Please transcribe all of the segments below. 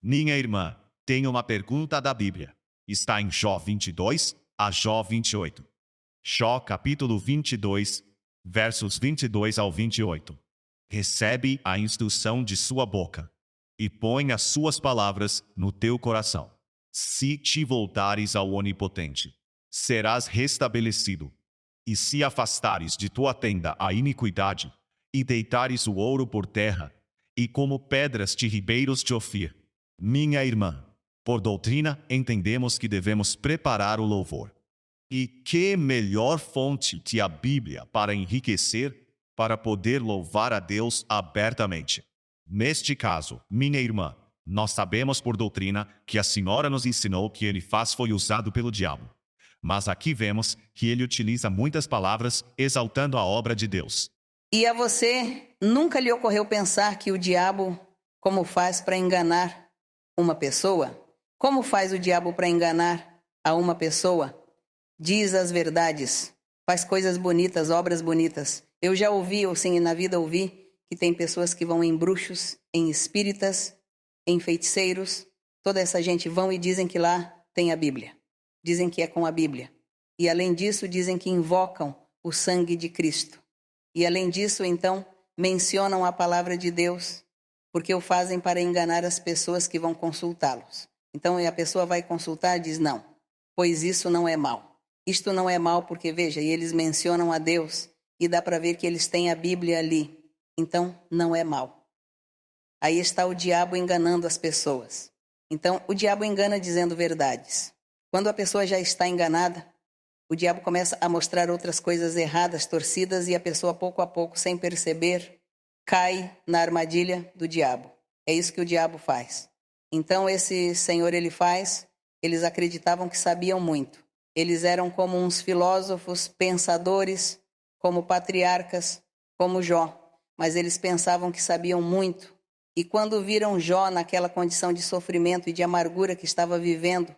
Minha irmã, tenho uma pergunta da Bíblia. Está em Jó 22 a Jó 28. Jó capítulo 22, versos 22 ao 28. Recebe a instrução de sua boca e põe as suas palavras no teu coração. Se te voltares ao Onipotente, serás restabelecido. E se afastares de tua tenda a iniquidade, e deitares o ouro por terra, e como pedras de ribeiros de Ofir. Minha irmã, por doutrina entendemos que devemos preparar o louvor. E que melhor fonte que a Bíblia para enriquecer, para poder louvar a Deus abertamente. Neste caso, minha irmã, nós sabemos por doutrina que a senhora nos ensinou que Elifaz foi usado pelo diabo. Mas aqui vemos que ele utiliza muitas palavras exaltando a obra de Deus. E a você nunca lhe ocorreu pensar que o diabo, como faz para enganar uma pessoa? Como faz o diabo para enganar a uma pessoa? Diz as verdades, faz coisas bonitas, obras bonitas. Eu já ouvi, ou sim, na vida ouvi, que tem pessoas que vão em bruxos, em espíritas, em feiticeiros. Toda essa gente vão e dizem que lá tem a Bíblia. Dizem que é com a Bíblia. E além disso, dizem que invocam o sangue de Cristo. E além disso, então, mencionam a palavra de Deus, porque o fazem para enganar as pessoas que vão consultá-los. Então a pessoa vai consultar e diz, não, pois isso não é mal. Isto não é mal porque, veja, e eles mencionam a Deus e dá para ver que eles têm a Bíblia ali. Então, não é mal. Aí está o diabo enganando as pessoas. Então, o diabo engana dizendo verdades. Quando a pessoa já está enganada, o diabo começa a mostrar outras coisas erradas, torcidas, e a pessoa, pouco a pouco, sem perceber, cai na armadilha do diabo. É isso que o diabo faz. Então, esse senhor Elifaz, eles acreditavam que sabiam muito. Eles eram como uns filósofos, pensadores, como patriarcas, como Jó. Mas eles pensavam que sabiam muito. E quando viram Jó naquela condição de sofrimento e de amargura que estava vivendo,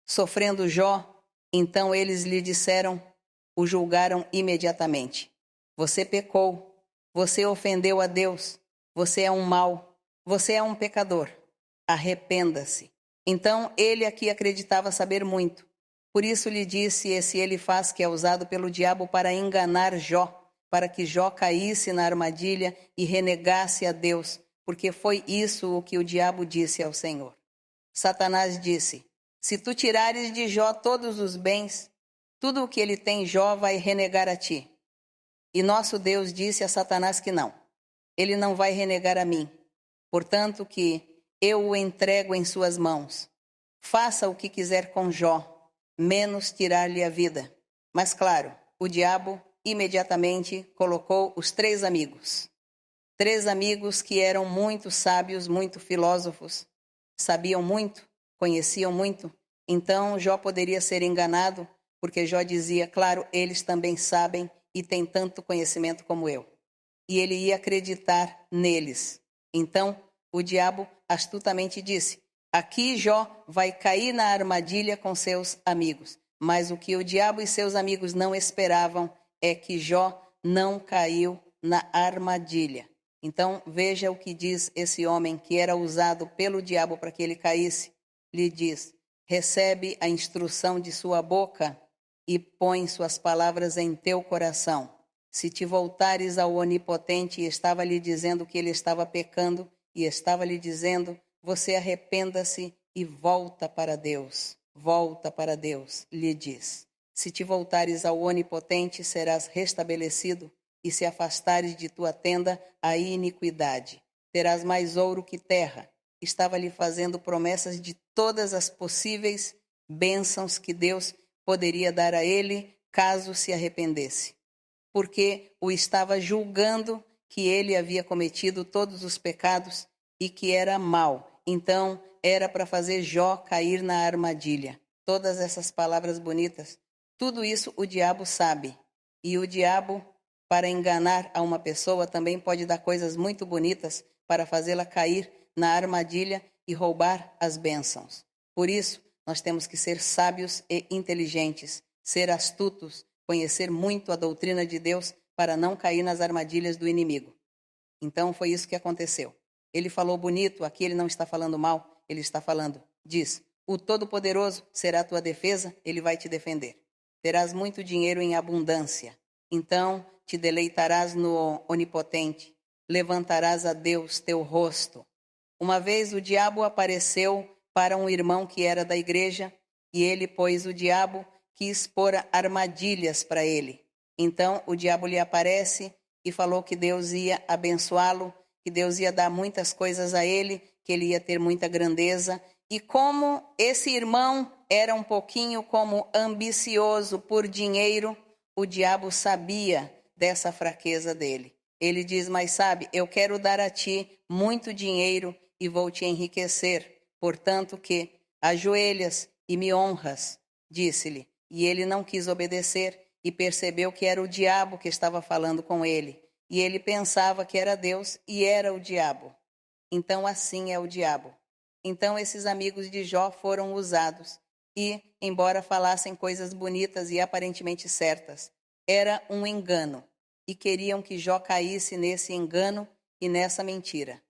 sofrendo Jó, então eles lhe disseram, o julgaram imediatamente. Você pecou, você ofendeu a Deus, você é um mau, você é um pecador. Arrependa-se. Então ele aqui acreditava saber muito. Por isso lhe disse esse Elifaz que é usado pelo diabo para enganar Jó, para que Jó caísse na armadilha e renegasse a Deus, porque foi isso o que o diabo disse ao Senhor. Satanás disse, se tu tirares de Jó todos os bens, tudo o que ele tem, Jó vai renegar a ti. E nosso Deus disse a Satanás que não. Ele não vai renegar a mim. Portanto que eu o entrego em suas mãos. Faça o que quiser com Jó, menos tirar-lhe a vida. Mas claro, o diabo imediatamente colocou os 3 amigos. 3 amigos que eram muito sábios, muito filósofos, sabiam muito, conheciam muito. Então Jó poderia ser enganado, porque Jó dizia, claro, eles também sabem e têm tanto conhecimento como eu. E ele ia acreditar neles. Então o diabo astutamente disse, aqui Jó vai cair na armadilha com seus amigos. Mas o que o diabo e seus amigos não esperavam é que Jó não caiu na armadilha. Então veja o que diz esse homem que era usado pelo diabo para que ele caísse. Lhe diz, recebe a instrução de sua boca e põe suas palavras em teu coração. Se te voltares ao Onipotente, e estava lhe dizendo que ele estava pecando, e estava lhe dizendo, você arrependa-se e volta para Deus. Volta para Deus, lhe diz. Se te voltares ao Onipotente, serás restabelecido, e se afastares de tua tenda a iniquidade. Terás mais ouro que terra. Estava lhe fazendo promessas de todas as possíveis bênçãos que Deus poderia dar a ele, caso se arrependesse. Porque o estava julgando que ele havia cometido todos os pecados e que era mau. Então, era para fazer Jó cair na armadilha. Todas essas palavras bonitas, tudo isso o diabo sabe. E o diabo, para enganar a uma pessoa, também pode dar coisas muito bonitas para fazê-la cair na armadilha e roubar as bênçãos. Por isso, nós temos que ser sábios e inteligentes, ser astutos, conhecer muito a doutrina de Deus para não cair nas armadilhas do inimigo. Então, foi isso que aconteceu. Ele falou bonito, aqui ele não está falando mal, ele está falando, diz: o Todo-Poderoso será a tua defesa, ele vai te defender. Terás muito dinheiro em abundância, então te deleitarás no Onipotente, levantarás a Deus teu rosto. Uma vez o diabo apareceu para um irmão que era da igreja, e ele, pois o diabo, quis pôr armadilhas para ele. Então o diabo lhe aparece e falou que Deus ia abençoá-lo, que Deus ia dar muitas coisas a ele, que ele ia ter muita grandeza. E como esse irmão era um pouquinho como ambicioso por dinheiro, o diabo sabia dessa fraqueza dele. Ele diz: mas sabe, eu quero dar a ti muito dinheiro e vou te enriquecer. Portanto que ajoelhas e me honras, disse-lhe. E ele não quis obedecer e percebeu que era o diabo que estava falando com ele. E ele pensava que era Deus e era o diabo. Então assim é o diabo. Então esses amigos de Jó foram usados e, embora falassem coisas bonitas e aparentemente certas, era um engano e queriam que Jó caísse nesse engano e nessa mentira.